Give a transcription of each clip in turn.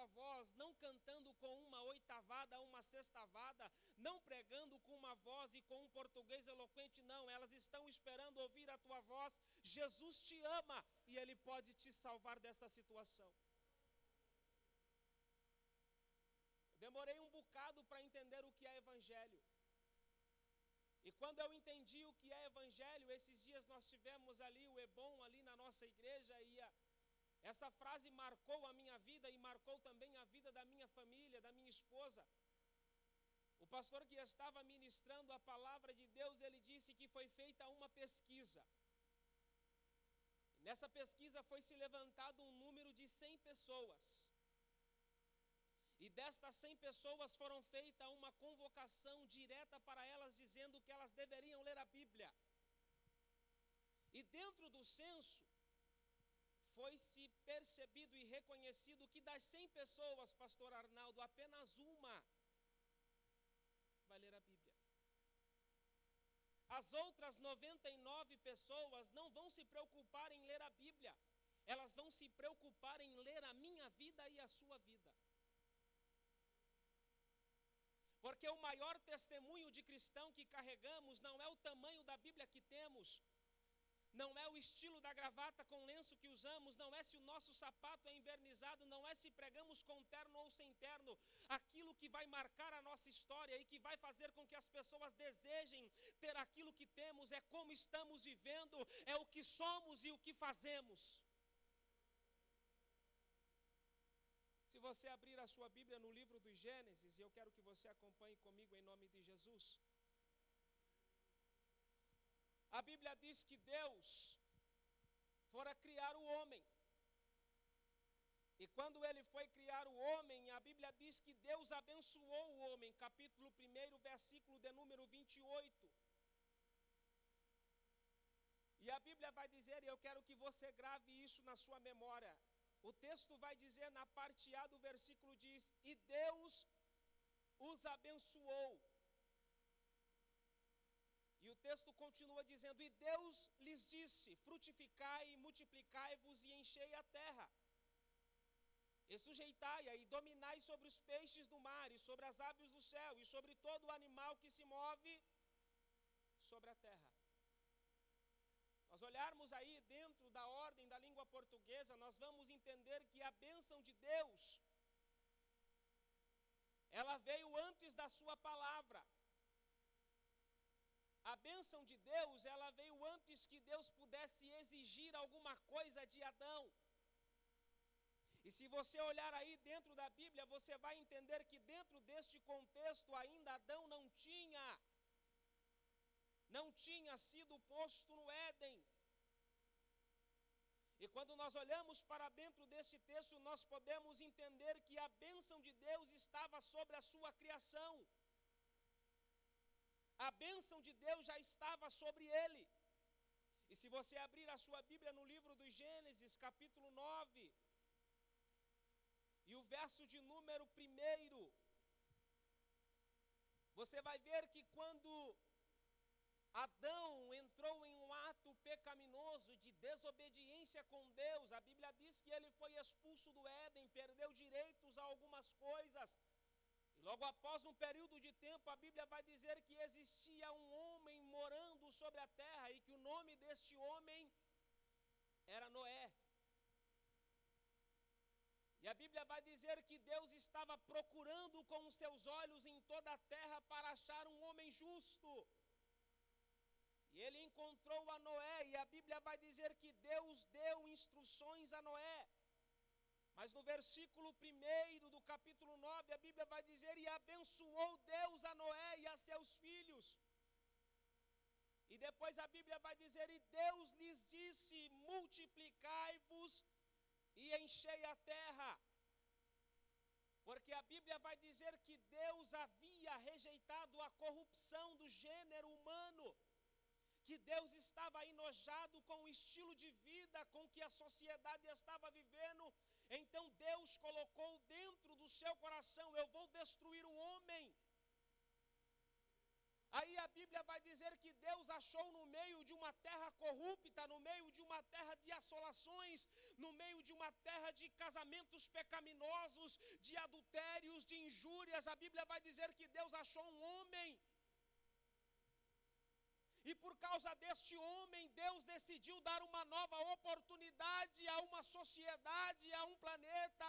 sua voz, não cantando com uma oitavada, uma sextavada, não pregando com uma voz e com um português eloquente, não. Elas estão esperando ouvir a tua voz. Jesus te ama e Ele pode te salvar dessa situação. Eu demorei um bocado para entender o que é evangelho. E quando eu entendi o que é evangelho, esses dias nós tivemos ali o Ebom ali na nossa igreja e essa frase marcou a minha vida e marcou também a vida da minha família, da minha esposa. O pastor que estava ministrando a palavra de Deus, ele disse que foi feita uma pesquisa. Nessa pesquisa foi se levantado um número de 100 pessoas. E destas 100 pessoas foram feita uma convocação direta para elas, dizendo que elas deveriam ler a Bíblia. E dentro do censo, foi-se percebido e reconhecido que das 100 pessoas, pastor Arnaldo, apenas uma vai ler a Bíblia. As outras 99 pessoas não vão se preocupar em ler a Bíblia. Elas vão se preocupar em ler a minha vida e a sua vida. Porque o maior testemunho de cristão que carregamos não é o tamanho da Bíblia que temos, não é o estilo da gravata com lenço que usamos, não é se o nosso sapato é invernizado, não é se pregamos com terno ou sem terno. Aquilo que vai marcar a nossa história e que vai fazer com que as pessoas desejem ter aquilo que temos é como estamos vivendo, é o que somos e o que fazemos. Se você abrir a sua Bíblia no livro do Gênesis, eu quero que você acompanhe comigo em nome de Jesus. A Bíblia diz que Deus fora criar o homem. E quando ele foi criar o homem, a Bíblia diz que Deus abençoou o homem. Capítulo 1, versículo de número 28. E a Bíblia vai dizer, e eu quero que você grave isso na sua memória. O texto vai dizer, na parte A do versículo diz, e Deus os abençoou. E o texto continua dizendo, e Deus lhes disse, frutificai, multiplicai-vos e enchei a terra. E sujeitai-a e dominai sobre os peixes do mar, e sobre as aves do céu, e sobre todo o animal que se move sobre a terra. Nós olharmos aí dentro da ordem da língua portuguesa, nós vamos entender que a bênção de Deus, ela veio antes da sua palavra. A bênção de Deus, ela veio antes que Deus pudesse exigir alguma coisa de Adão. E se você olhar aí dentro da Bíblia, você vai entender que dentro deste contexto ainda Adão não tinha sido posto no Éden. E quando nós olhamos para dentro deste texto, nós podemos entender que a bênção de Deus estava sobre a sua criação. A bênção de Deus já estava sobre ele. E se você abrir a sua Bíblia no livro do Gênesis, capítulo 9, e o verso de número 1, você vai ver que quando Adão entrou em um ato pecaminoso de desobediência com Deus, a Bíblia diz que ele foi expulso do Éden, perdeu direitos a algumas coisas. E logo após um período de tempo, a Bíblia vai dizer que existia um homem morando sobre a terra e que o nome deste homem era Noé. E a Bíblia vai dizer que Deus estava procurando com os seus olhos em toda a terra para achar um homem justo. E ele encontrou a Noé, e a Bíblia vai dizer que Deus deu instruções a Noé. Mas no versículo 1 do capítulo 9, a Bíblia vai dizer, e abençoou Deus a Noé e a seus filhos. E depois a Bíblia vai dizer, e Deus lhes disse, multiplicai-vos e enchei a terra. Porque a Bíblia vai dizer que Deus havia rejeitado a corrupção do gênero humano, que Deus estava enojado com o estilo de vida com que a sociedade estava vivendo. Então Deus colocou dentro do seu coração, eu vou destruir o homem. Aí a Bíblia vai dizer que Deus achou no meio de uma terra corrupta, no meio de uma terra de assolações, no meio de uma terra de casamentos pecaminosos, de adultérios, de injúrias. A Bíblia vai dizer que Deus achou um homem. E por causa deste homem, Deus decidiu dar uma nova oportunidade a uma sociedade, a um planeta,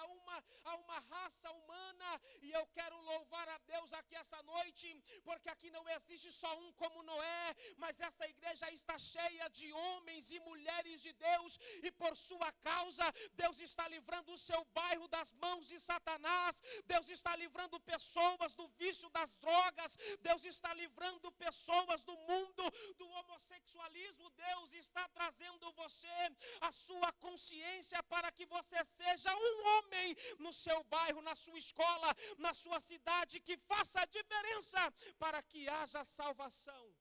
a uma raça humana. E eu quero louvar a Deus aqui esta noite, porque aqui não existe só um como Noé, mas esta igreja está cheia de homens e mulheres de Deus, e por sua causa, Deus está livrando o seu bairro das mãos de Satanás, Deus está livrando pessoas do vício das drogas, Deus está livrando pessoas do mundo do homossexualismo. Deus está trazendo você, a sua consciência, para que você seja um homem no seu bairro, na sua escola, na sua cidade, que faça a diferença para que haja salvação.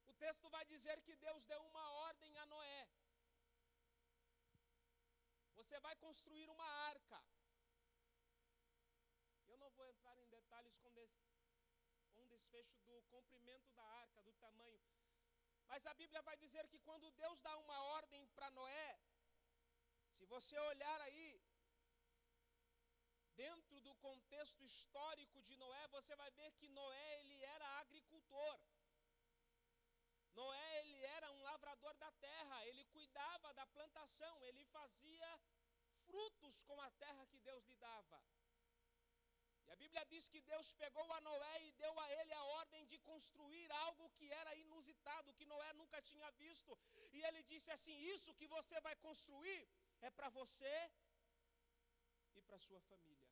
O texto vai dizer que Deus deu uma ordem a Noé: você vai construir uma arca. Eu não vou entrar em detalhes com desfecho do comprimento da arca, do tamanho. Mas a Bíblia vai dizer que quando Deus dá uma ordem para Noé, se você olhar aí, dentro do contexto histórico de Noé, você vai ver que Noé, ele era agricultor. Noé, ele era um lavrador da terra, ele cuidava da plantação, ele fazia frutos com a terra que Deus lhe dava. E a Bíblia diz que Deus pegou a Noé e deu a ele a ordem de construir algo que era inusitado, que Noé nunca tinha visto. E ele disse assim: isso que você vai construir é para você e para sua família.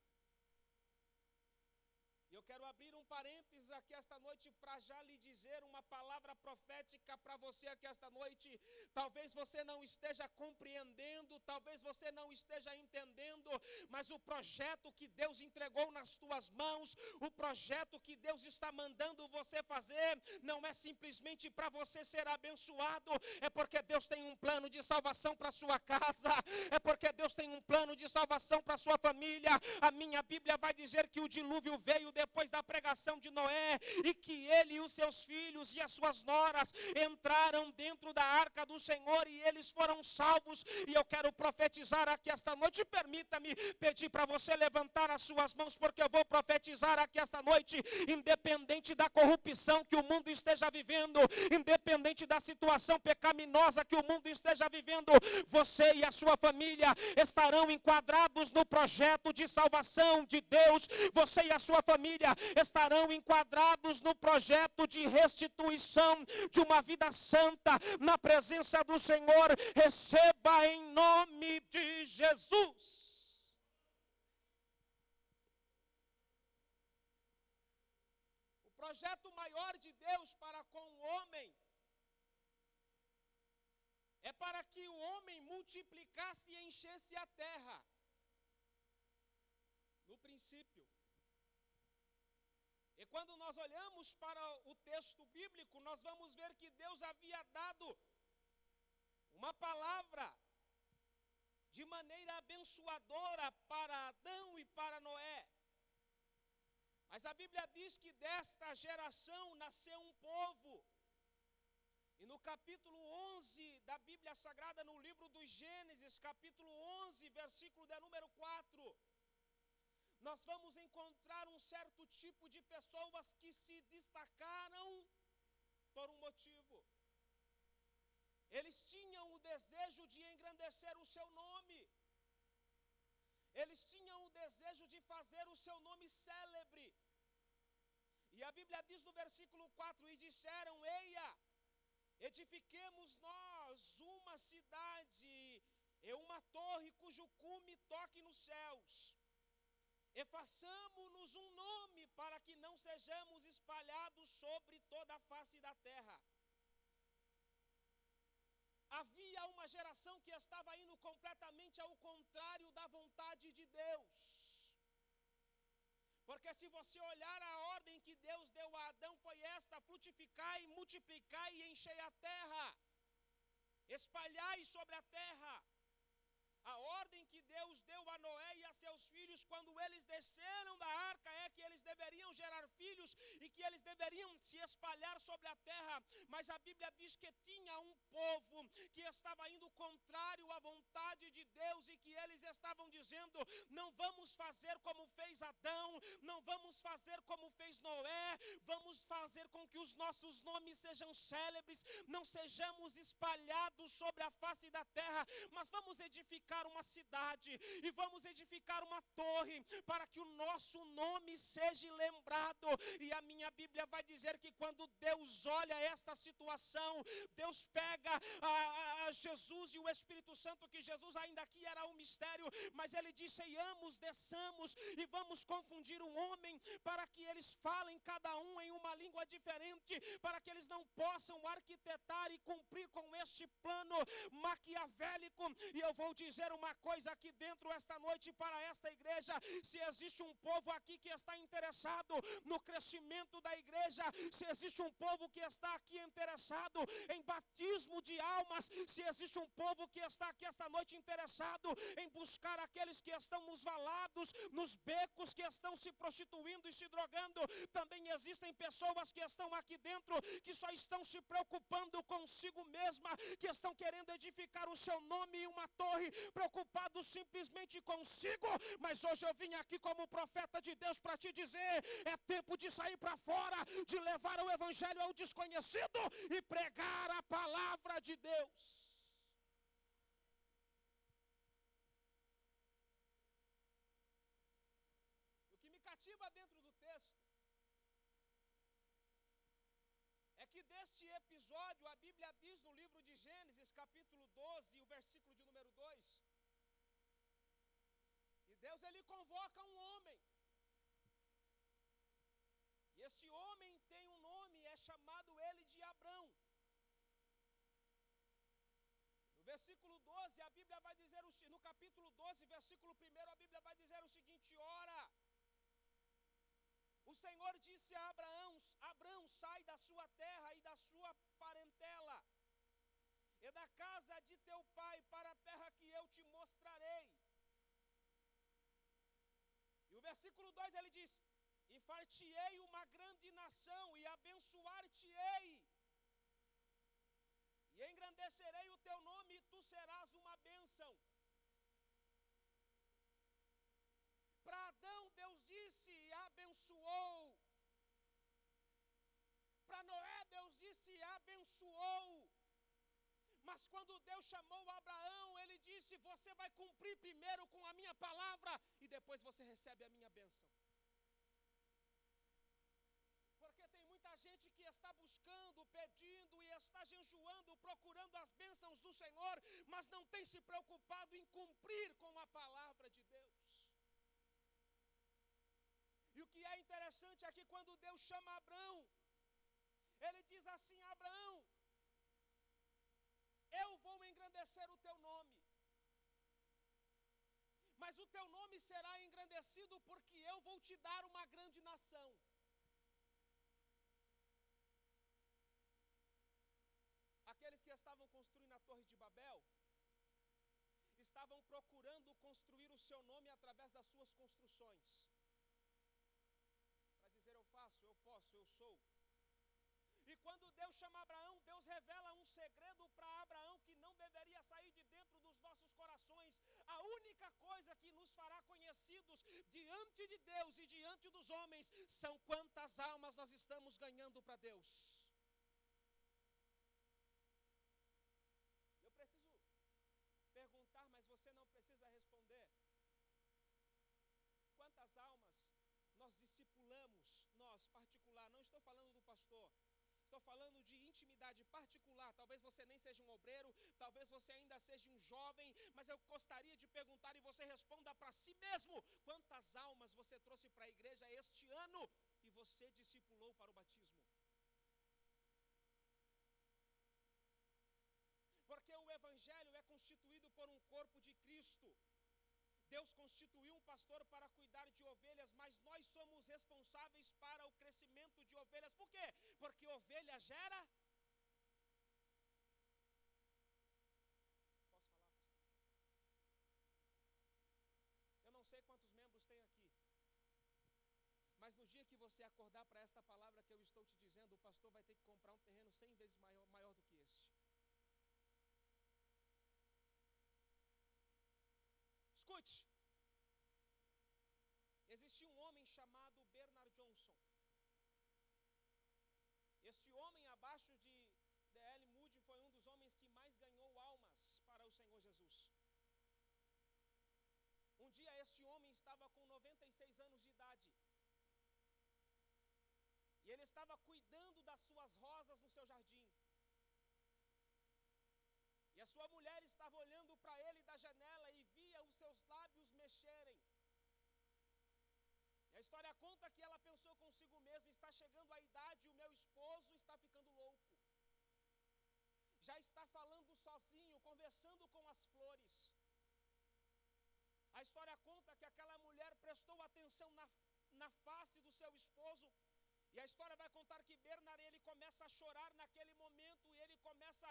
E eu quero abrir um parênteses aqui esta noite para já lhe dizer uma palavra profética para você aqui esta noite. Talvez você não esteja compreendendo, talvez você não esteja entendendo, mas o projeto que Deus entregou nas tuas mãos, o projeto que Deus está mandando você fazer, não é simplesmente para você ser abençoado, é porque Deus tem um plano de salvação para sua casa, é porque Deus tem um plano de salvação para sua família. A minha Bíblia vai dizer que o dilúvio veio depois da pregação de Noé, e que ele e os seus filhos e as suas noras entraram dentro da arca do Senhor e eles foram salvos. E eu quero profetizar aqui esta noite. Permita-me pedir para você levantar as suas mãos, porque eu vou profetizar aqui esta noite, independente da corrupção que o mundo esteja vivendo, independente da situação pecaminosa que o mundo esteja vivendo, você e a sua família estarão enquadrados no projeto de salvação de Deus. Você e a sua família estarão enquadrados no projeto de restituição de uma vida santa na presença do Senhor. Receba em nome de Jesus. O projeto maior de Deus para com o homem é para que o homem multiplicasse e enchesse a terra. No princípio. E quando nós olhamos para o texto bíblico, nós vamos ver que Deus havia dado uma palavra de maneira abençoadora para Adão e para Noé. Mas a Bíblia diz que desta geração nasceu um povo. E no capítulo 11 da Bíblia Sagrada, no livro dos Gênesis, capítulo 11, versículo de número 4, nós vamos encontrar um certo tipo de pessoas que se destacaram por um motivo. Eles tinham o desejo de engrandecer o seu nome. Eles tinham o desejo de fazer o seu nome célebre. E a Bíblia diz no versículo 4, e disseram: eia, edifiquemos nós uma cidade e uma torre cujo cume toque nos céus. E façamos-nos um nome para que não sejamos espalhados sobre toda a face da terra. Havia uma geração que estava indo completamente ao contrário da vontade de Deus. Porque se você olhar a ordem que Deus deu a Adão, foi esta: frutificai, multiplicai e enchei a terra. Espalhai sobre a terra. A ordem que Deus deu a Noé e a seus filhos quando eles desceram da arca é que eles deveriam gerar filhos e que eles deveriam se espalhar sobre a terra. Mas a Bíblia diz que tinha um povo que estava indo contrário à vontade de Deus e que eles estavam dizendo: não vamos fazer como fez Adão, não vamos fazer como fez Noé, vamos fazer com que os nossos nomes sejam célebres, não sejamos espalhados sobre a face da terra, mas vamos edificar uma cidade e vamos edificar uma torre para que o nosso nome seja lembrado. E a minha Bíblia vai dizer que quando Deus olha esta situação, Deus pega a Jesus e o Espírito Santo, que Jesus ainda aqui era um mistério, mas ele disse: eiamos, desçamos e vamos confundir um homem para que eles falem cada um em uma língua diferente, para que eles não possam arquitetar e cumprir com este plano maquiavélico. E eu vou dizer uma coisa aqui dentro esta noite para esta igreja: se existe um povo aqui que está interessado no crescimento da igreja, se existe um povo que está aqui interessado em batismo de almas, se existe um povo que está aqui esta noite interessado em buscar aqueles que estão nos valados, nos becos, que estão se prostituindo e se drogando, também existem pessoas que estão aqui dentro que só estão se preocupando consigo mesma, que estão querendo edificar o seu nome em uma torre, preocupados simplesmente consigo. Mas hoje eu vim aqui como profeta de Deus para te dizer: é tempo de sair para fora, de levar o evangelho ao desconhecido e pregar a palavra de Deus. O que me cativa dentro do texto é que deste episódio, a Bíblia diz no livro de Gênesis, capítulo 12, o versículo de número 2, e Deus ele convoca um homem, e este homem tem um nome, é chamado ele de Abrão. No versículo 12, a Bíblia vai dizer, no capítulo 12, versículo 1, a Bíblia vai dizer o seguinte: ora, o Senhor disse a Abraão: Abrão, sai da sua terra e da sua parentela e da casa de teu pai para a terra que eu te mostrarei. E o versículo 2 ele diz: e far-te-ei uma grande nação, e abençoar-te-ei, e engrandecerei o teu nome, e tu serás uma bênção. Para Adão Deus disse e abençoou. Para Noé Deus disse e abençoou. Mas quando Deus chamou Abraão, ele disse: você vai cumprir primeiro com a minha palavra e depois você recebe a minha bênção. Porque tem muita gente que está buscando, pedindo e está jejuando, procurando as bênçãos do Senhor, mas não tem se preocupado em cumprir com a palavra de Deus. E o que é interessante é que quando Deus chama Abrão, ele diz assim: Abraão, eu vou engrandecer o teu nome, mas o teu nome será engrandecido porque eu vou te dar uma grande nação. Aqueles que estavam construindo a Torre de Babel estavam procurando construir o seu nome através das suas construções, para dizer: eu faço, eu posso, eu sou. E quando Deus chama Abraão, Deus revela um segredo para Abraão que não deveria sair de dentro dos nossos corações. A única coisa que nos fará conhecidos diante de Deus e diante dos homens são quantas almas nós estamos ganhando para Deus. Eu preciso perguntar, mas você não precisa responder: quantas almas nós discipulamos, nós particular? Não estou falando do pastor, estou falando de intimidade particular. Talvez você nem seja um obreiro, talvez você ainda seja um jovem, mas eu gostaria de perguntar e você responda para si mesmo: quantas almas você trouxe para a igreja este ano e você discipulou para o batismo? Porque o evangelho é constituído por um corpo de Cristo. Deus constituiu um pastor para cuidar de ovelhas, mas nós somos responsáveis para o crescimento de ovelhas. Por quê? Porque ovelha gera... Posso falar, pastor? sei quantos membros tem aqui, mas no dia que você acordar para esta palavra que eu estou te dizendo, o pastor vai ter que comprar um terreno 100 vezes maior do que este. Escute, existia um homem chamado Bernard Johnson. Este homem, abaixo de D.L. Moody, foi um dos homens que mais ganhou almas para o Senhor Jesus. Um dia este homem estava com 96 anos de idade, e ele estava cuidando das suas rosas no seu jardim. E a sua mulher estava olhando para ele da janela e via os seus lábios mexerem. E a história conta que ela pensou consigo mesma: está chegando a idade e o meu esposo está ficando louco. Já está falando sozinho, conversando com as flores. A história conta que aquela mulher prestou atenção na face do seu esposo. E a história vai contar que Bernard, ele começa a chorar naquele momento, e ele começa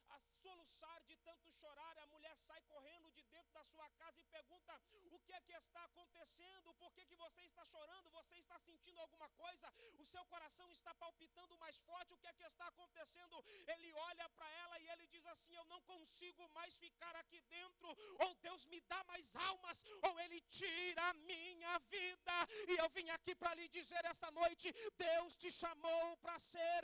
a soluçar de tanto chorar. A mulher sai correndo de dentro da sua casa e pergunta: o que é que está acontecendo? Por que você está chorando? Você está sentindo alguma coisa? O seu coração está palpitando mais forte? O que é que está acontecendo? Ele olha para ela e ele diz assim: eu não consigo mais ficar aqui dentro. Ou Deus me dá mais almas, ou Ele tira a minha vida. E eu vim aqui para lhe dizer esta noite: Deus te chamou para ser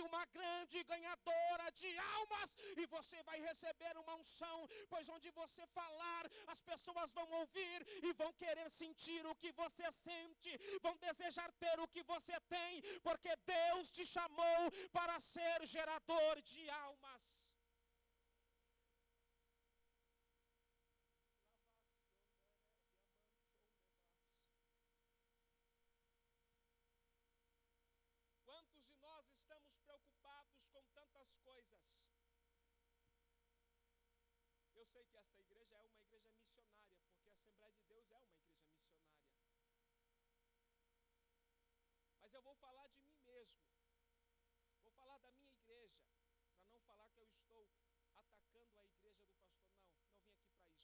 uma grande ganhadora de almas, e você vai receber uma unção, pois onde você falar, as pessoas vão ouvir e vão querer sentir o que você sente, vão desejar ter o que você tem, porque Deus te chamou para ser gerador de almas. Quantos de nós estamos preocupados com tantas coisas? Eu sei que esta igreja é uma igreja missionária, porque a Assembleia de Deus é uma igreja missionária. Mas eu vou falar de mim mesmo. Vou falar da minha igreja, para não falar que eu estou atacando a igreja do pastor. Não vim aqui para isso.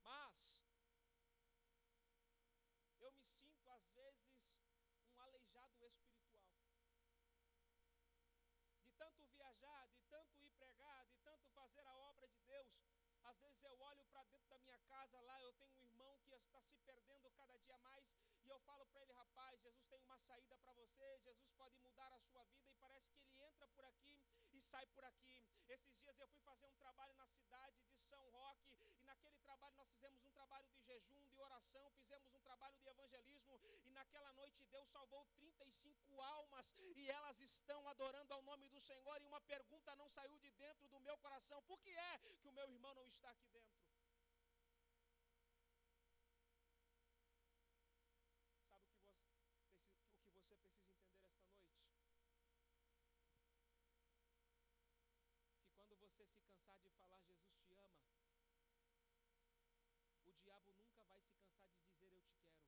Mas eu me sinto, às vezes, um aleijado espiritual. De tanto viajar, de tanto ir pregar, de tanto fazer a obra de Deus. Às vezes eu olho para dentro da minha casa, lá eu tenho um irmão que está se perdendo cada dia mais, e eu falo para ele: rapaz, Jesus tem uma saída para você, Jesus pode mudar a sua vida, e parece que ele entra por aqui e sai por aqui. Esses dias eu fui fazer um trabalho na cidade de São Roque, e naquele trabalho nós fizemos um trabalho de jejum, de oração, fizemos um trabalho de evangelismo, e naquela noite Deus salvou 35 almas, e elas estão adorando ao nome do Senhor, e uma pergunta não saiu de dentro do meu coração: por que é que o meu irmão não está aqui dentro? Sabe o que você precisa entender esta noite? Que quando você se cansar de falar Jesus te ama, o diabo nunca vai se cansar de dizer eu te quero.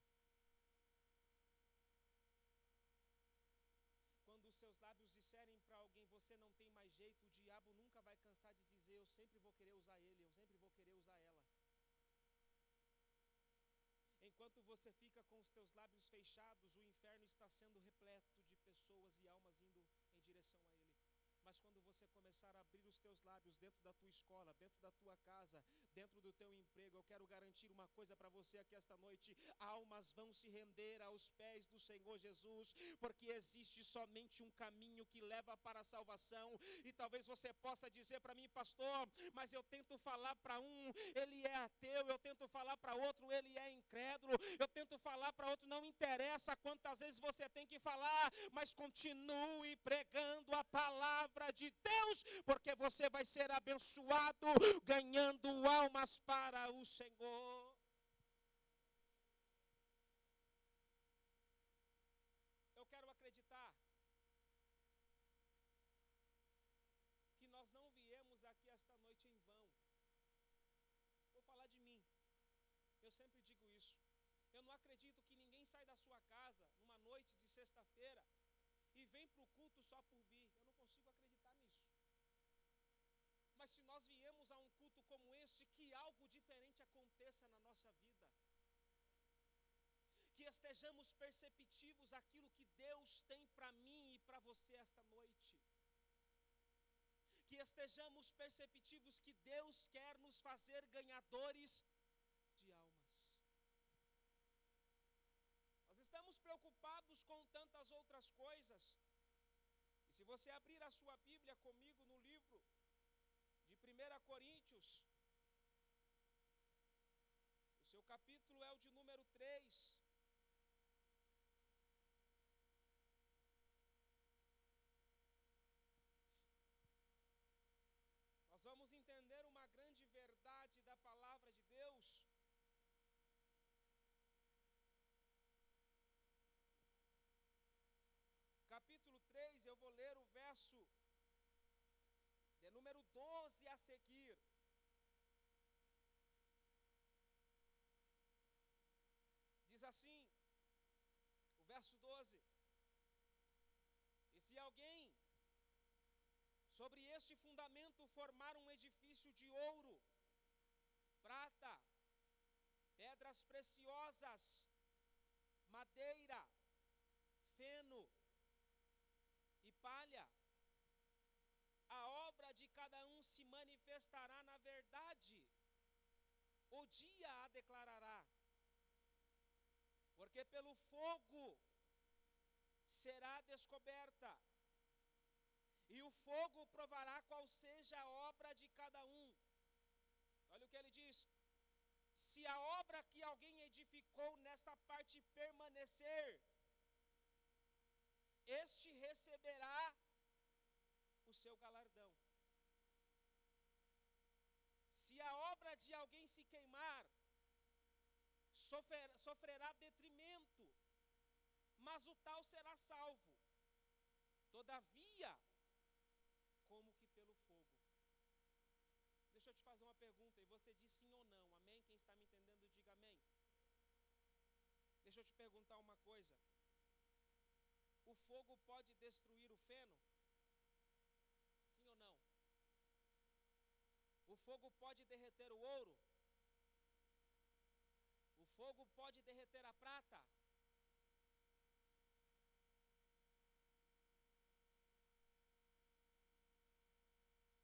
Quando os seus lábios disserem para alguém você não tem mais jeito, o diabo nunca vai cansar de dizer eu sempre vou querer usar ele, eu sempre vou querer usar ela. Enquanto você fica com os teus lábios fechados, o inferno está sendo repleto de pessoas e almas indo em direção a ele. Mas quando você começar a abrir os teus lábios dentro da tua escola, dentro da tua casa, dentro do teu emprego, eu quero garantir uma coisa para você aqui esta noite: almas vão se render aos pés do Senhor Jesus, porque existe somente um caminho que leva para a salvação. E talvez você possa dizer para mim: pastor, mas eu tento falar para um, ele é ateu, eu tento falar para outro, ele é incrédulo, eu tento falar para outro. Não interessa quantas vezes você tem que falar, mas continue pregando a palavra de Deus, porque você vai ser abençoado ganhando almas para o Senhor. Eu quero acreditar que nós não viemos aqui esta noite em vão. Vou falar de mim. Eu sempre digo isso. Eu não acredito que ninguém sai da sua casa numa noite de sexta-feira e vem para o culto só por vir. Eu não consigo acreditar nisso. Mas se se nós viemos a um culto como este, que algo diferente aconteça na nossa vida. Que estejamos perceptivos aquilo que Deus tem para mim e para você esta noite. Que estejamos perceptivos que Deus quer nos fazer ganhadores de almas. Nós estamos preocupados com tantas outras coisas. E se você abrir a sua Bíblia comigo no livro de 1 Coríntios, o seu capítulo é o de número 3. Nós vamos entender uma grande verdade da palavra de Deus. Capítulo 3, eu vou ler o verso de número 12 a seguir. Diz assim, o verso 12: E se alguém sobre este fundamento formar um edifício de ouro, prata, pedras preciosas, madeira, feno e palha, a obra de cada um se manifestará na verdade, o dia a declarará, porque pelo fogo será descoberta, e o fogo provará qual seja a obra de cada um. Olha o que ele diz: se a obra que alguém edificou nessa parte permanecer, este receberá o seu galardão. Se a obra de alguém se queimar, sofrerá detrimento, mas o tal será salvo, todavia, como que pelo fogo. Deixa eu te fazer uma pergunta, e você diz sim ou não, amém? Quem está me entendendo, diga amém. Deixa eu te perguntar uma coisa: o fogo pode destruir o feno? Sim ou não? O fogo pode derreter o ouro? O fogo pode derreter a prata?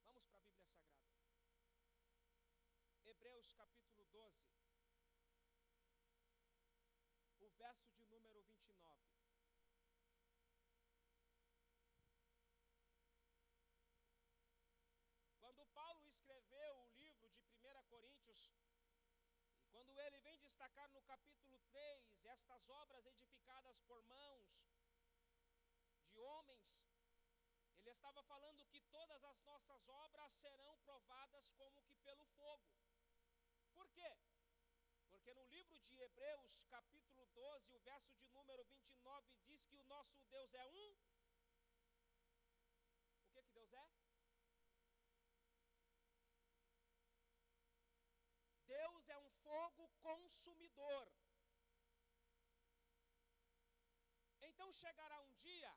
Vamos para a Bíblia Sagrada. Hebreus capítulo 12, o verso de número 29. Quando Paulo escreveu o livro de 1 Coríntios, e quando ele vem destacar no capítulo 3, estas obras edificadas por mãos de homens, ele estava falando que todas as nossas obras serão provadas como que pelo fogo. Por quê? Porque no livro de Hebreus, capítulo 12, o verso de número 29, diz que o nosso Deus é um... O que Deus é? Deus é um fogo consumidor. Então chegará um dia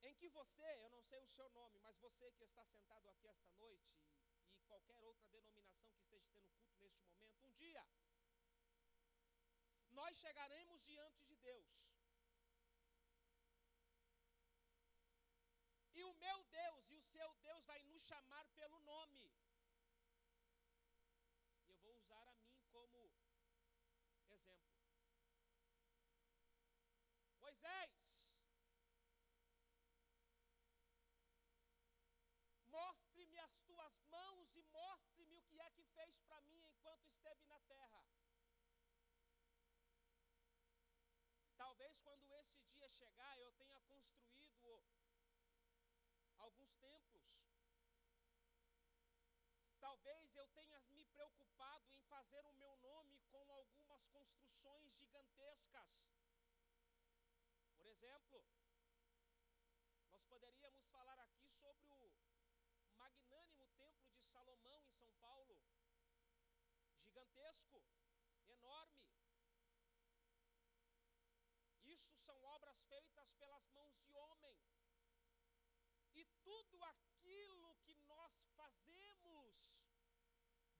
em que você, eu não sei o seu nome, mas você que está sentado aqui esta noite, e qualquer outra denominação que esteja tendo culto neste momento, um dia, nós chegaremos diante de Deus. E o meu Deus e o seu Deus vai nos chamar pelo nome. E eu vou usar a mim como exemplo. Moisés, mostre-me as tuas mãos e mostre-me o que é que fez para mim enquanto esteve na terra. Talvez quando esse dia chegar, eu tenha construído alguns templos. Talvez eu tenha me preocupado em fazer o meu nome com algumas construções gigantescas. Por exemplo, nós poderíamos falar aqui sobre o magnânimo templo de Salomão em São Paulo. Gigantesco, enorme. Isso são obras feitas pelas mãos de homem. E tudo tudo aquilo que nós fazemos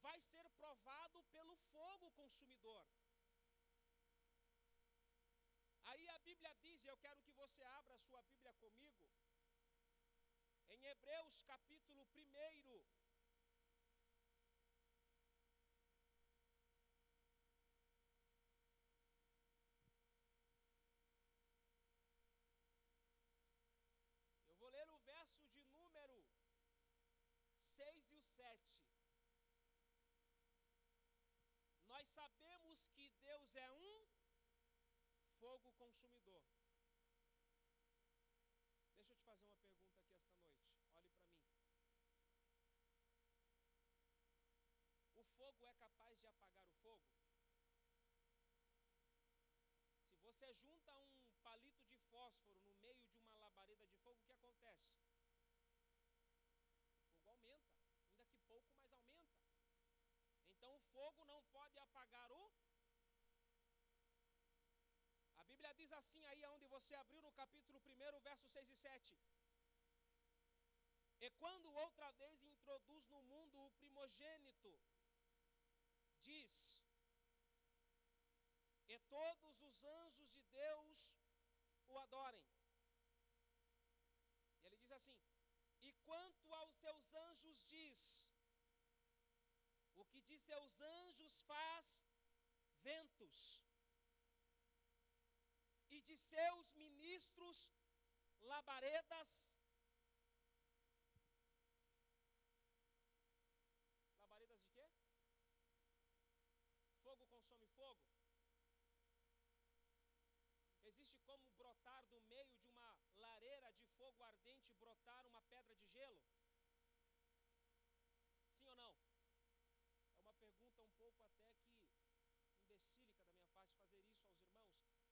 vai ser provado pelo fogo consumidor. Aí a Bíblia diz, e eu quero que você abra a sua Bíblia comigo, em Hebreus capítulo 1. Eu vou ler o verso de número 6 e o 7. Nós sabemos que Deus é um fogo consumidor. Deixa eu te fazer uma pergunta aqui esta noite. Olhe para mim. O fogo é capaz de apagar o fogo? Se você junta um palito de fósforo no meio de uma labareda de fogo, o que acontece? O fogo aumenta, ainda que pouco, mas aumenta. Então o fogo não pode apagar o... A Bíblia diz assim aí onde você abriu no capítulo 1, versos 6 e 7. E quando outra vez introduz no mundo o primogênito, diz: e todos os anjos de Deus o adorem. E ele diz assim: e quanto aos seus anjos diz: o que de seus anjos faz ventos, e de seus ministros labaredas. Labaredas de quê? Fogo consome fogo. Existe como brotar do meio de uma lareira de fogo ardente, brotar uma pedra de gelo? Sim ou não? É uma pergunta um pouco até que imbecílica da minha parte fazer isso aos irmãos,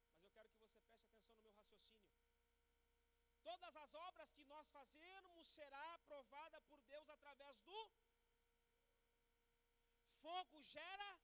mas eu quero que você preste atenção no meu raciocínio. Todas as obras que nós fazermos será aprovada por Deus através do fogo. Gera.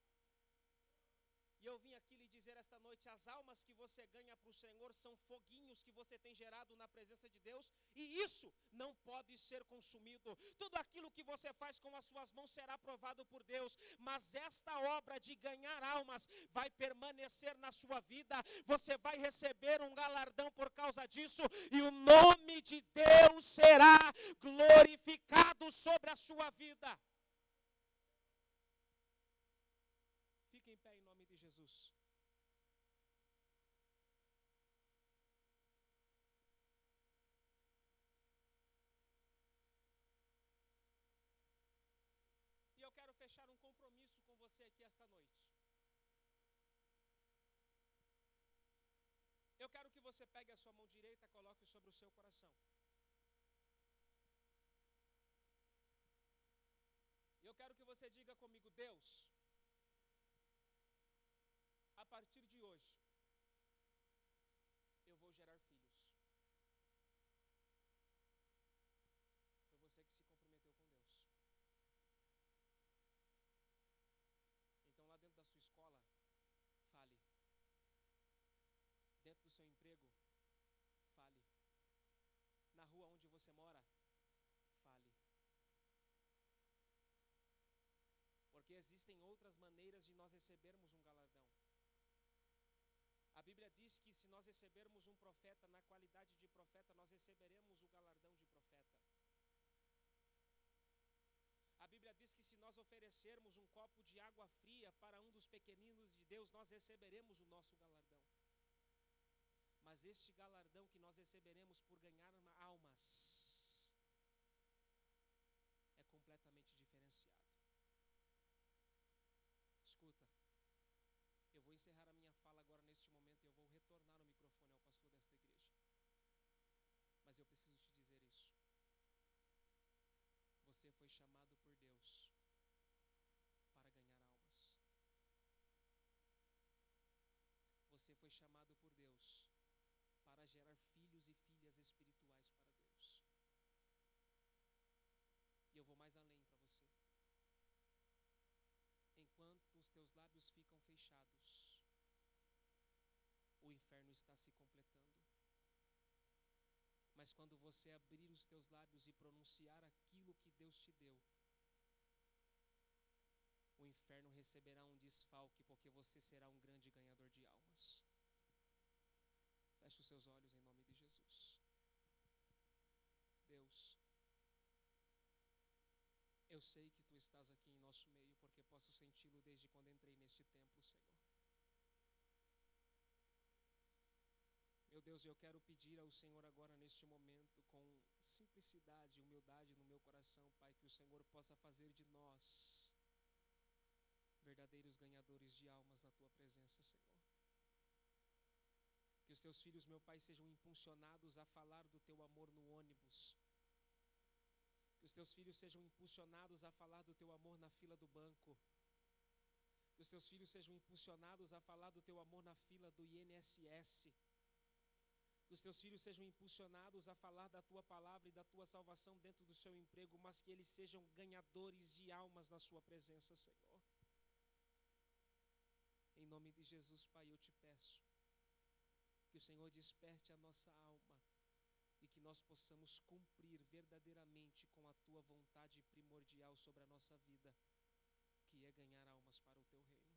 E eu vim aqui lhe dizer esta noite, as almas que você ganha para o Senhor são foguinhos que você tem gerado na presença de Deus, e isso não pode ser consumido. Tudo aquilo que você faz com as suas mãos será aprovado por Deus, mas esta obra de ganhar almas vai permanecer na sua vida. Você vai receber um galardão por causa disso, e o nome de Deus será glorificado sobre a sua vida. Fique em pé em nome de Jesus. E eu quero fechar um compromisso com você aqui esta noite. Eu quero que você pegue a sua mão direita e coloque sobre o seu coração. Eu quero que você diga comigo: Deus, a partir de hoje, eu vou gerar filhos. Foi você que se comprometeu com Deus. Então, lá dentro da sua escola, fale. Dentro do seu emprego, fale. Na rua onde você mora, fale. Porque existem outras maneiras de nós recebermos um galardão. A Bíblia diz que se nós recebermos um profeta na qualidade de profeta, nós receberemos o galardão de profeta. A Bíblia diz que se nós oferecermos um copo de água fria para um dos pequeninos de Deus, nós receberemos o nosso galardão. Mas este galardão que nós receberemos por ganhar almas é completamente diferenciado. Escuta, eu vou encerrar a minha fala agora neste momento e eu vou retornar o microfone ao pastor desta igreja. Mas eu preciso te dizer isso. Você foi chamado por Deus para ganhar almas. Você foi chamado por Deus para gerar filhos e filhas espirituais para Deus. E eu vou mais além para você. Enquanto os teus lábios ficam fechados, o inferno está se completando. Mas quando você abrir os teus lábios e pronunciar aquilo que Deus te deu, o inferno receberá um desfalque, porque você será um grande ganhador de almas. Feche os seus olhos em nome de Jesus. Deus, eu sei que Tu estás aqui em nosso meio, porque posso senti-lo desde quando entrei neste templo, Senhor. Meu Deus, eu quero pedir ao Senhor agora neste momento, com simplicidade e humildade no meu coração, Pai, que o Senhor possa fazer de nós verdadeiros ganhadores de almas na Tua presença, Senhor. Que os Teus filhos, meu Pai, sejam impulsionados a falar do Teu amor no ônibus. Que os Teus filhos sejam impulsionados a falar do Teu amor na fila do banco. Que os Teus filhos sejam impulsionados a falar do Teu amor na fila do INSS. Que os Teus filhos sejam impulsionados a falar da Tua palavra e da Tua salvação dentro do seu emprego, mas que eles sejam ganhadores de almas na Sua presença, Senhor. Em nome de Jesus, Pai, eu te peço que o Senhor desperte a nossa alma e que nós possamos cumprir verdadeiramente com a Tua vontade primordial sobre a nossa vida, que é ganhar almas para o Teu reino.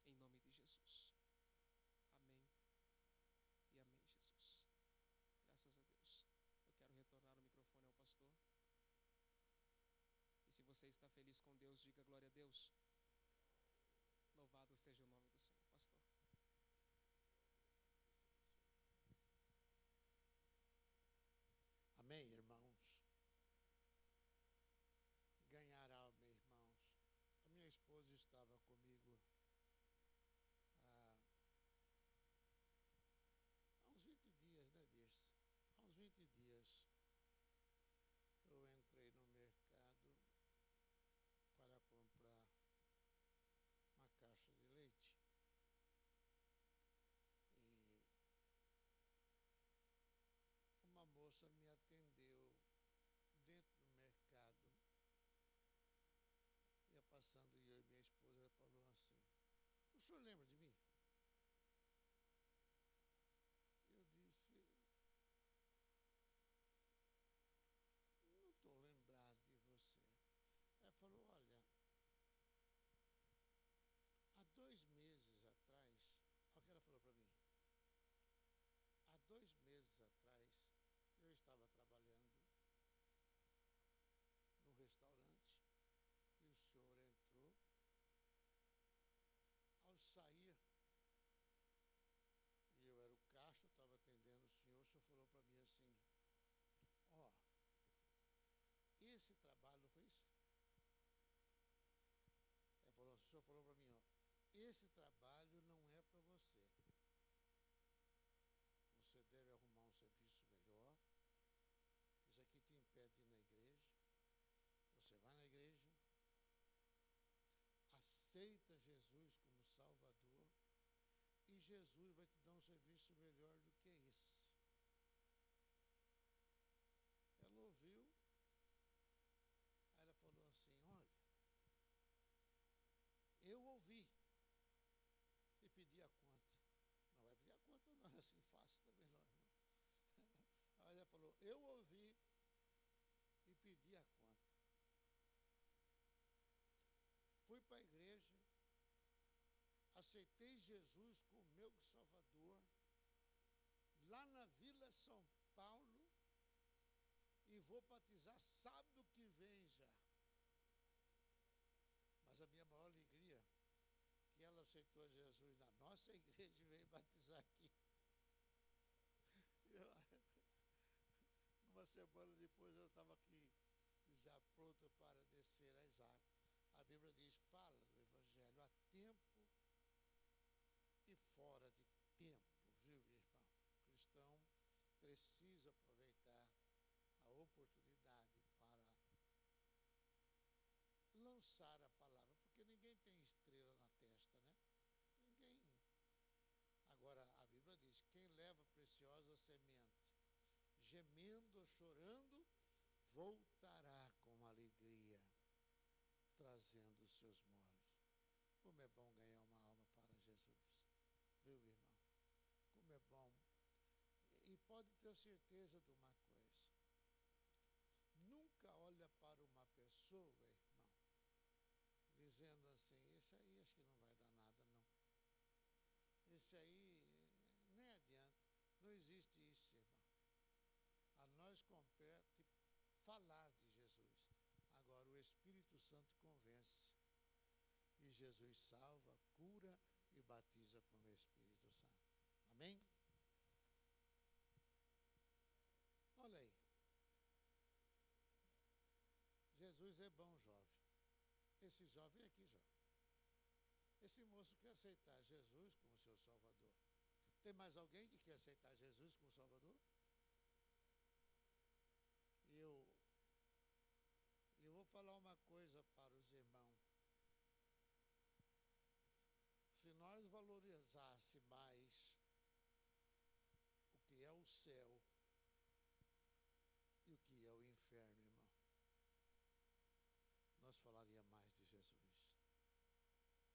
Em nome de Jesus. Amém. E amém, Jesus. Graças a Deus. Eu quero retornar o microfone ao pastor. E se você está feliz com Deus, diga glória a Deus. Louvado seja o nome do Senhor, pastor. Amém, irmãos? Ganhar alma, irmãos. A minha esposa estava comigo há uns 20 dias, né, Dirce? Há uns 20 dias eu entrei no mercado para comprar uma caixa de leite. E uma moça me atendeu dentro do mercado. Ia passando eu e minha esposa, ela falou assim: o senhor lembra de mim? Eu disse: não estou lembrado de você. Ela falou: olha, há 2 meses atrás, olha o que ela falou para mim. Há 2 meses atrás, eu estava trabalhando no restaurante e o senhor entrou. Ao sair, e eu era o caixa, eu estava atendendo o senhor falou para mim assim: ó, esse trabalho, não foi isso? Ele falou, o senhor falou para mim, ó, esse trabalho não é para você. Você deve arrumar um serviço melhor. Isso aqui te impede de ir na igreja. Você vai na igreja, aceita Jesus como Salvador, e Jesus vai te dar um serviço melhor do que esse. Ela ouviu, aí ela falou assim: olha, eu ouvi e pedi a conta. Não vai pedir a conta não, é assim fácil também não, irmão. Aí ela falou: eu ouvi e pedi a conta. Fui para a igreja, aceitei Jesus como meu Salvador, lá na Vila São Paulo, e vou batizar sábado que vem já. Mas a minha maior alegria, que ela aceitou Jesus na nossa igreja e veio batizar aqui. Uma semana depois ela estava aqui, já pronta para descer as águas. A Bíblia diz, fala do Evangelho a tempo e fora de tempo, viu, irmão? O cristão precisa aproveitar a oportunidade para lançar a palavra, porque ninguém tem estrela na testa, né? Ninguém. Agora, a Bíblia diz, quem leva preciosa semente, gemendo ou chorando, voltará com alegria, trazendo os seus molos. Como é bom ganhar uma alma para Jesus, viu, irmão? Como é bom. E pode ter certeza de uma coisa. Nunca olha para uma pessoa, irmão, dizendo assim, esse aí acho que não vai dar nada, não. Esse aí nem adianta. Não existe isso, irmão. A nós compete falar de Jesus. Agora o Espírito Santo convence. E Jesus salva, cura e batiza com o Espírito Santo. Amém? Olha aí. Jesus é bom, jovem. Esse jovem aqui, jovem. Esse moço quer aceitar Jesus como seu Salvador. Tem mais alguém que quer aceitar Jesus como Salvador? Eu vou falar uma coisa para os irmãos. Se nós valorizasse mais o que é o céu e o que é o inferno, irmão, nós falaríamos mais de Jesus.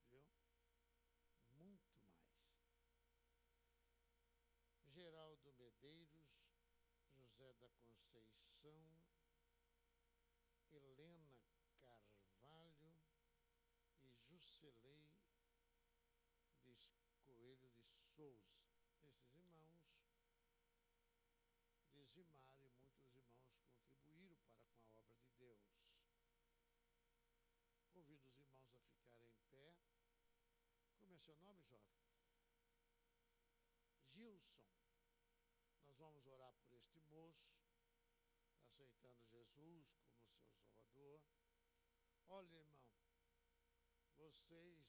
Viu? Muito mais. Geraldo Medeiros, José da Conceição, Helena Carvalho e Juscelei de Coelho de Souza. Esses irmãos dizimaram e muitos irmãos contribuíram para com a obra de Deus. Convido os irmãos a ficarem em pé. Como é seu nome, jovem? Gilson. Nós vamos orar por este moço, aceitando Jesus como seu Salvador. Olha, irmão,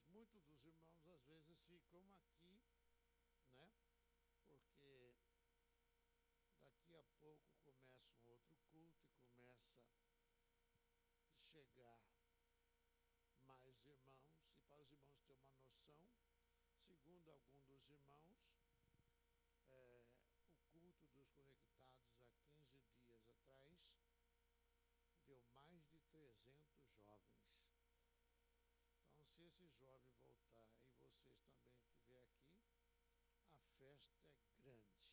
muitos dos irmãos às vezes ficam aqui, né? Porque daqui a pouco começa um outro culto e começa a chegar mais irmãos. E para os irmãos terem uma noção, segundo algum dos irmãos, o culto dos conectados há 15 dias atrás deu mais de 300 jovens. Então, se esse jovem voltar e vocês também estiverem aqui, a festa é grande.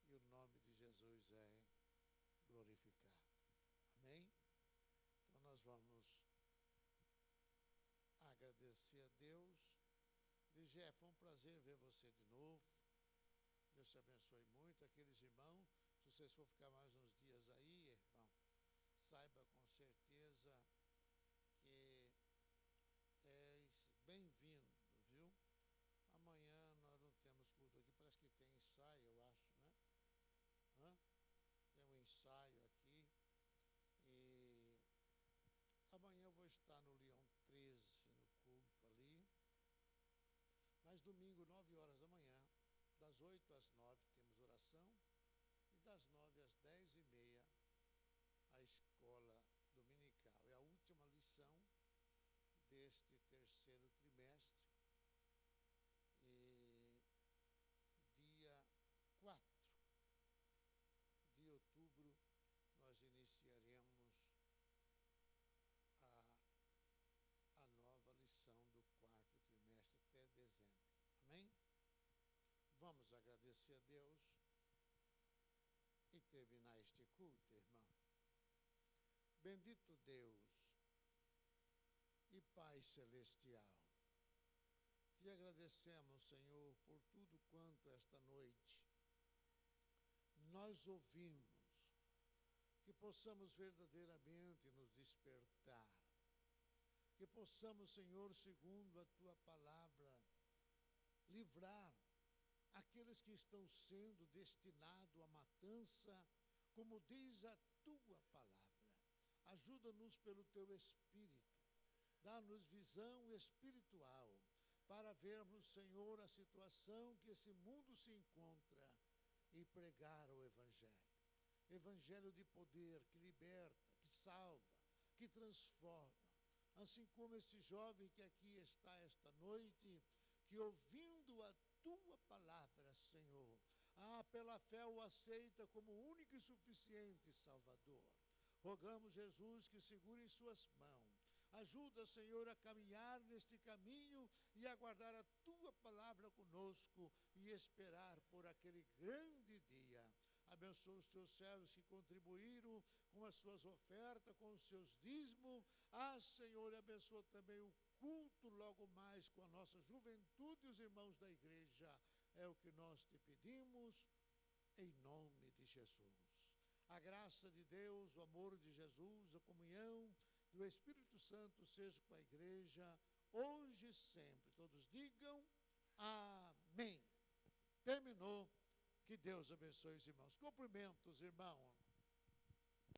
E o nome de Jesus é glorificado. Amém? Então, nós vamos agradecer a Deus. Digé, foi um prazer ver você de novo. Deus te abençoe muito. Aqueles irmãos, se vocês for ficar mais uns dias aí, irmão, saiba com certeza que és bem-vindo, viu? Amanhã nós não temos culto aqui, parece que tem ensaio, eu acho, né? Tem um ensaio aqui. E amanhã eu vou estar no Leão 13, no culto ali. Mas domingo, 9 horas da manhã, das 8 às 9 temos oração, e das 9 às 10h30 a escola dominical. É a última lição deste terceiro trimestre. E dia 4 de outubro nós iniciaremos a nova lição do quarto trimestre até dezembro. Amém? Vamos agradecer a Deus e terminar este culto, irmão. Bendito Deus e Pai Celestial, te agradecemos, Senhor, por tudo quanto esta noite nós ouvimos, que possamos verdadeiramente nos despertar, que possamos, Senhor, segundo a Tua palavra, livrar aqueles que estão sendo destinados à matança, como diz a Tua palavra. Ajuda-nos pelo Teu Espírito, dá-nos visão espiritual, para vermos, Senhor, a situação que esse mundo se encontra e pregar o Evangelho. Evangelho de poder, que liberta, que salva, que transforma. Assim como esse jovem que aqui está esta noite, que ouvindo a Tua palavra, Senhor, pela fé o aceita como único e suficiente Salvador. Rogamos, Jesus, que segure em suas mãos. Ajuda, Senhor, a caminhar neste caminho e aguardar a Tua palavra conosco e esperar por aquele grande dia abençoa os teus servos que contribuíram com as suas ofertas, com os seus dízimos. Senhor, abençoa também o culto logo mais com a nossa juventude e os irmãos da igreja. É o que nós te pedimos, em nome de Jesus. A graça de Deus, o amor de Jesus, a comunhão do Espírito Santo seja com a igreja, hoje e sempre. Todos digam amém. Terminou. Que Deus abençoe os irmãos. Cumprimento os irmãos.